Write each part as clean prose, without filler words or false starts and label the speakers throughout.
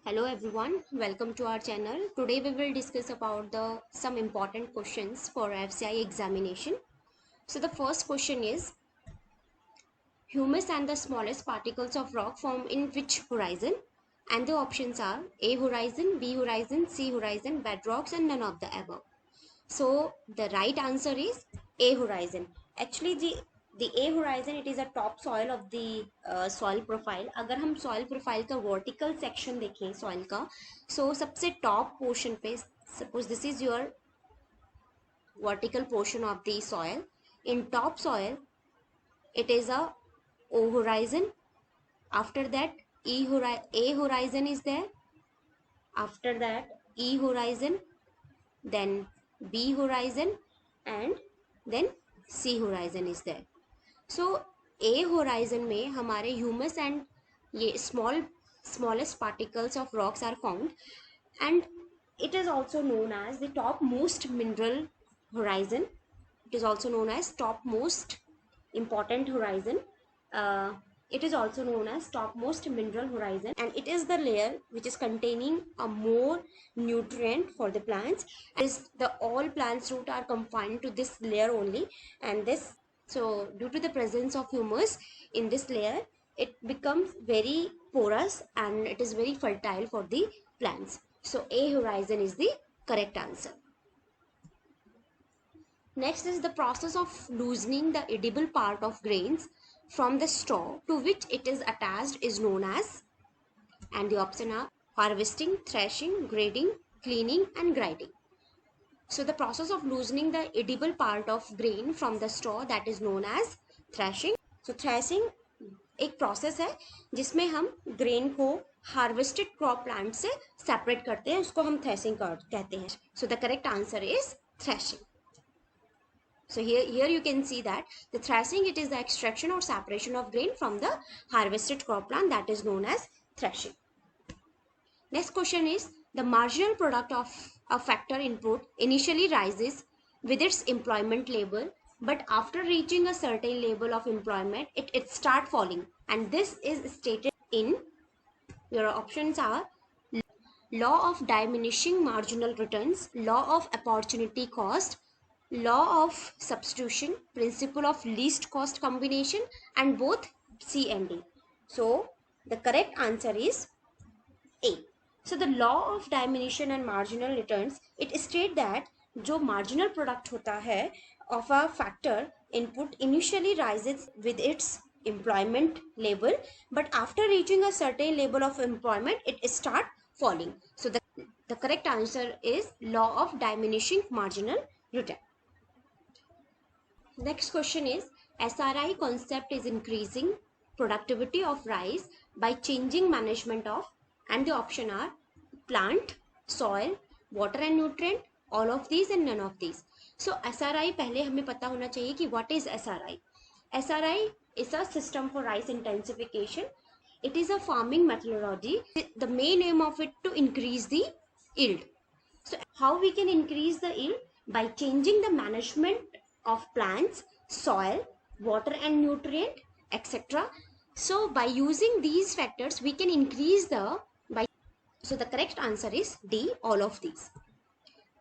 Speaker 1: Hello everyone, welcome to our channel. Today we will discuss about the some important questions for FCI examination. So the first question is, humus and the smallest particles of rock form in which horizon? And the options are A horizon, B horizon, C horizon, bedrocks and none of the above. So the right answer is A horizon. Actually the A horizon, it is a top soil of the soil profile. अगर हम soil profile का vertical section देखें soil का, so सबसे top portion पे, suppose this is your vertical portion of the soil. In top soil, it is a O horizon. After that, A horizon is there. After that, E horizon, then B horizon, and then C horizon is there. So A horizon में हमारे humus and ये smallest particles of rocks are found, and it is also known as the topmost mineral horizon. It is also known as topmost important horizon. Uh, it is also known as topmost mineral horizon, and it is the layer which is containing a more nutrient for the plants. Is the all plants root are confined to this layer only, and this, so due to the presence of humus in this layer, it becomes very porous and it is very fertile for the plants. So A horizon is the correct answer. Next is the process of loosening the edible part of grains from the straw to which it is attached is known as, and the option are harvesting, threshing, grading, cleaning and grinding. So the process of loosening the edible part of grain from the straw, that is known as threshing. So threshing एक process है जिसमें हम grain को harvested crop plant से separate करते हैं, उसको हम थ्रेशिंग कहते हैं. So the correct answer is threshing. So here you can see that the threshing, it is the extraction or separation of grain from the harvested crop plant, that is known as threshing. Next question is, the marginal product of a factor input initially rises with its employment level, but after reaching a certain level of employment, it start falling. And this is stated in, your options are law of diminishing marginal returns, law of opportunity cost, law of substitution, principle of least cost combination, and both C and D. So the correct answer is A. So the law of diminution and marginal returns, it states that जो marginal product होता है of a factor input initially rises with its employment level, but after reaching a certain level of employment, it start falling. So the correct answer is law of diminishing marginal return. Next question is, SRI concept is increasing productivity of rice by changing management of, and the option are plant, soil, water and nutrient, all of these and none of these. So SRI पहले हमें पता होना चाहिए कि what is SRI. SRI is a system for rice intensification. It is a farming methodology. The main aim of it to increase the yield. So how we can increase the yield? By changing the management of plants, soil, water and nutrient, etc. So by using these factors, we can increase the, so the correct answer is D, all of these.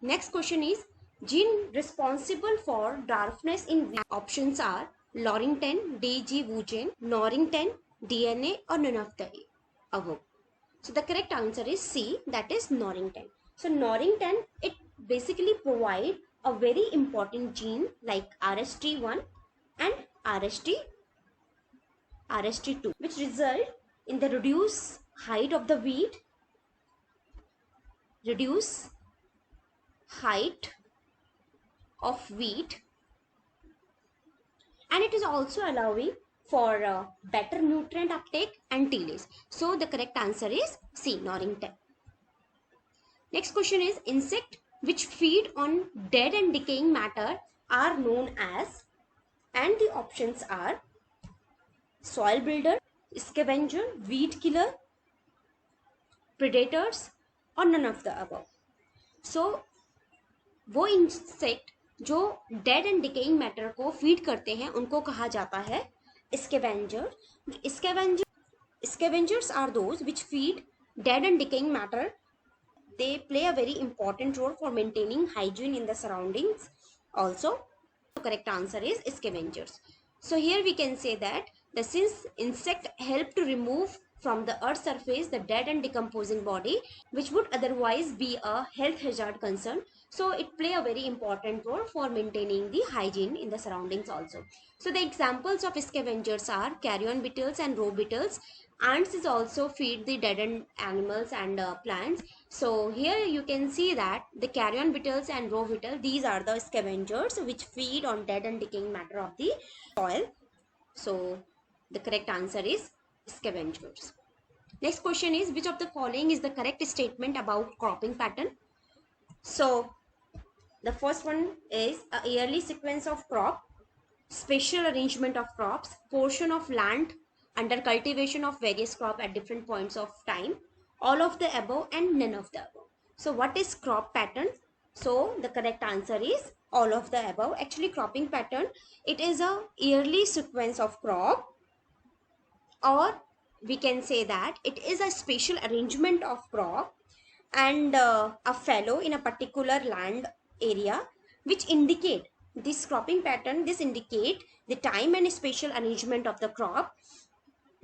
Speaker 1: Next question is, gene responsible for darkness in options are Laurentin, DG Wujen, Norrington, DNA or none of the above. So the correct answer is C, that is Norrington. So Norrington, it basically provide a very important gene like RST1 and RST2, which result in the reduced height of the wheat, reduce height of wheat, and it is also allowing for better nutrient uptake and tillage. So the correct answer is C, Norrington. Next question is, insect which feed on dead and decaying matter are known as, and the options are soil builder, scavenger, weed killer, predators or none of the above. So वो insect जो dead and decaying matter को feed करते हैं उनको कहा जाता है scavenger. Scavengers are those which feed Dead and decaying matter, they play a very important role for maintaining hygiene in the surroundings. Also, the correct answer is scavengers. So here we can say that since insect help to remove from the earth's surface the dead and decomposing body, which would otherwise be a health hazard concern, so it play a very important role for maintaining the hygiene in the surroundings also. So the examples of scavengers are carrion beetles and row beetles. Ants is also feed the dead animals and plants. So here you can see that the carrion beetles and row beetle, these are the scavengers which feed on dead and decaying matter of the soil. So the correct answer is scavengers. Next question is, which of the following is the correct statement about cropping pattern? So the first one is a yearly sequence of crop, spatial arrangement of crops, portion of land under cultivation of various crop at different points of time, all of the above and none of the above. So what is crop pattern? So the correct answer is all of the above. Actually, cropping pattern, it is a yearly sequence of crop, or we can say that it is a spatial arrangement of crop and a fallow in a particular land area, which indicate this cropping pattern. This indicate the time and spatial arrangement of the crop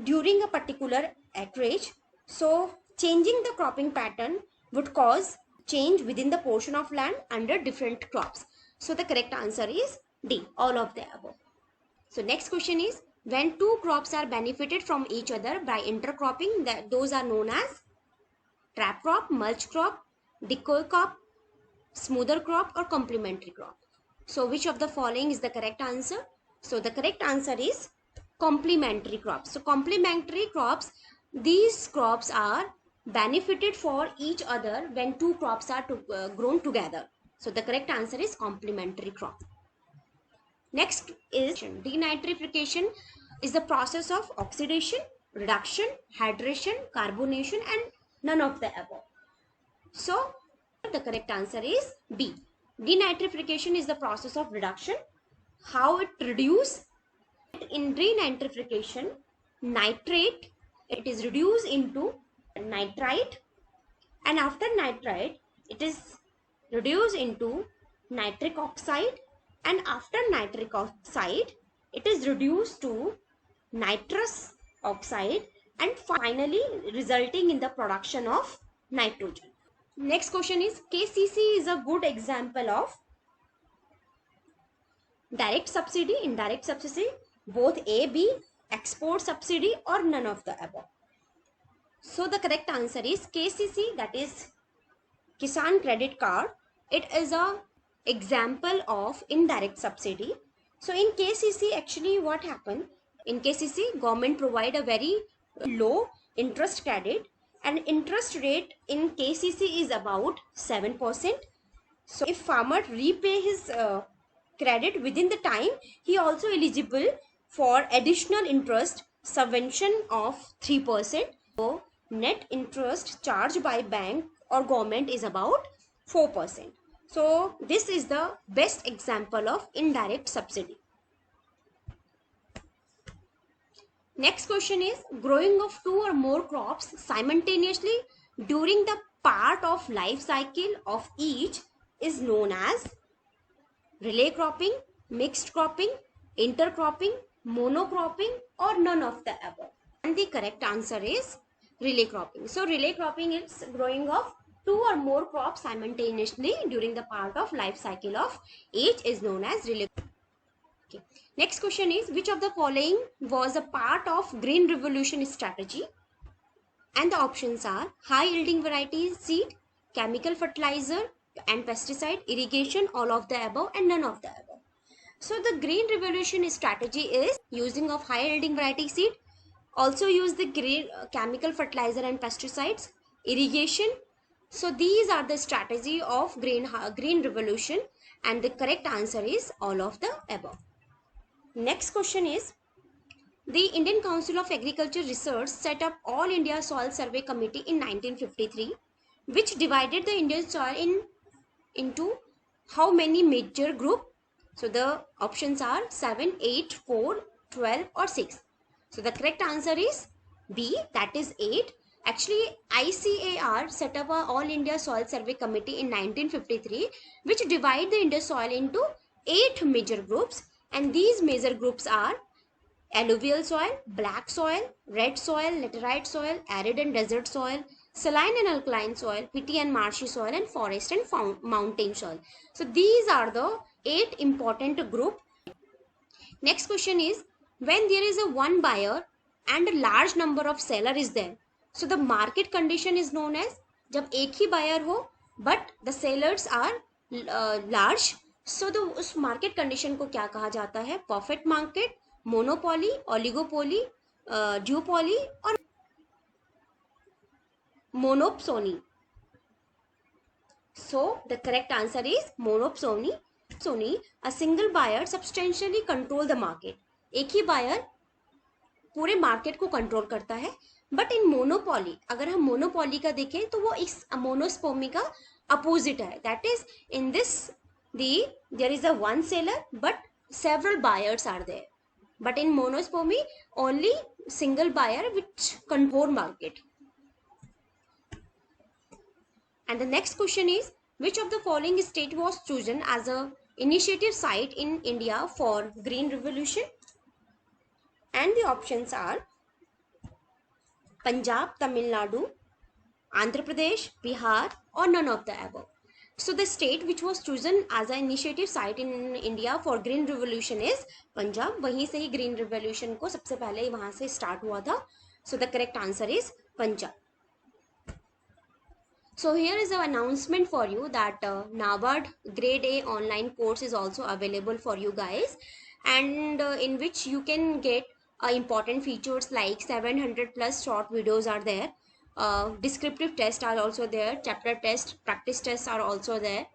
Speaker 1: during a particular acreage. So changing the cropping pattern would cause change within the portion of land under different crops. So the correct answer is D, all of the above. So next question is, when two crops are benefited from each other by intercropping, those are known as trap crop, mulch crop, decoy crop, smoother crop, or complementary crop. So which of the following is the correct answer? So the correct answer is complementary crops. So complementary crops, these crops are benefited for each other when two crops are grown together. So the correct answer is complementary crop. Next is denitrification is the process of oxidation, reduction, hydration, carbonation, and none of the above. So the correct answer is B. Denitrification is the process of reduction. How it reduce? In denitrification, nitrate, it is reduced into nitrite, and after nitrite it is reduced into nitric oxide, and after nitric oxide it is reduced to nitrous oxide, and finally resulting in the production of nitrogen. Next question is, KCC is a good example of direct subsidy, indirect subsidy, both A, B, export subsidy, or none of the above. So the correct answer is KCC, that is Kisan Credit Card. It is a example of indirect subsidy. So in KCC, actually what happened? In KCC, government provide a very low interest credit, and interest rate in KCC is about 7%. So if farmer repay his credit within the time, he also eligible for additional interest subvention of 3%. So net interest charged by bank or government is about 4%. So this is the best example of indirect subsidy. Next question is, growing of two or more crops simultaneously during the part of life cycle of each is known as relay cropping, mixed cropping, intercropping, monocropping, or none of the above. And the correct answer is relay cropping. So relay cropping is growing of two or more crops simultaneously during the part of life cycle of each is known as relay. Okay. Next question is, which of the following was a part of Green Revolution strategy? And the options are high yielding variety seed, chemical fertilizer and pesticide, irrigation, all of the above, and none of the above. So the Green Revolution strategy is using of high yielding variety seed, also use the green chemical fertilizer and pesticides, irrigation. So these are the strategy of Green Revolution, and the correct answer is all of the above. Next question is, the Indian Council of Agriculture Research set up All India Soil Survey Committee in 1953, which divided the Indian soil into how many major group? So the options are 7, 8, 4, 12, or 6. So the correct answer is B, that is 8. Actually, ICAR set up a All India Soil Survey Committee in 1953, which divide the Indus soil into 8 major groups, and these major groups are alluvial soil, black soil, red soil, laterite soil, arid and desert soil, saline and alkaline soil, peaty and marshy soil, and forest and mountain soil. So these are the 8 important group. Next question is, when there is a one buyer and a large number of seller is there, so the market condition is known as, जब एक ही buyer हो but the sellers are large, so the उस market condition को क्या कहा जाता है? Perfect market, monopoly, oligopoly, duopoly और monopsony. So the correct answer is monopsony. A single buyer substantially control the market. एक ही buyer पूरे मार्केट को कंट्रोल करता है. बट इन मोनोपॉली, अगर हम मोनोपॉली का देखें तो वो इस मोनोस्पोमी का अपोजिट है. That is in this there is a one seller but several buyers are there. But in monopsony only single buyer which control market. And the next question is, which of the following state was chosen as a initiative site in India for Green Revolution? And the options are Punjab, Tamil Nadu, Andhra Pradesh, Bihar, or none of the above. So the state which was chosen as an initiative site in India for Green Revolution is Punjab. वहीं से ही Green Revolution को सबसे पहले वहाँ से start हुआ था. So the correct answer is Punjab. So here is an announcement for you that NABARD Grade A online course is also available for you guys, and in which you can get important features like 700 plus short videos are there. Descriptive tests are also there, chapter test, practice tests are also there,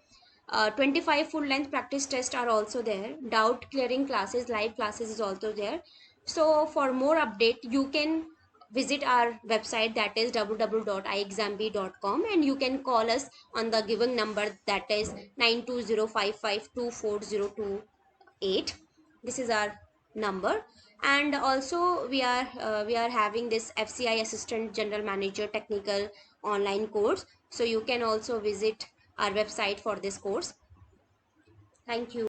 Speaker 1: 25 full length practice tests are also there, doubt clearing classes, live classes is also there. So for more update you can visit our website, that is www.iexambee.com, and you can call us on the given number, that is 9205524028. This is our number. And also we are having this FCI Assistant General Manager Technical online course, so you can also visit our website for this course. Thank you.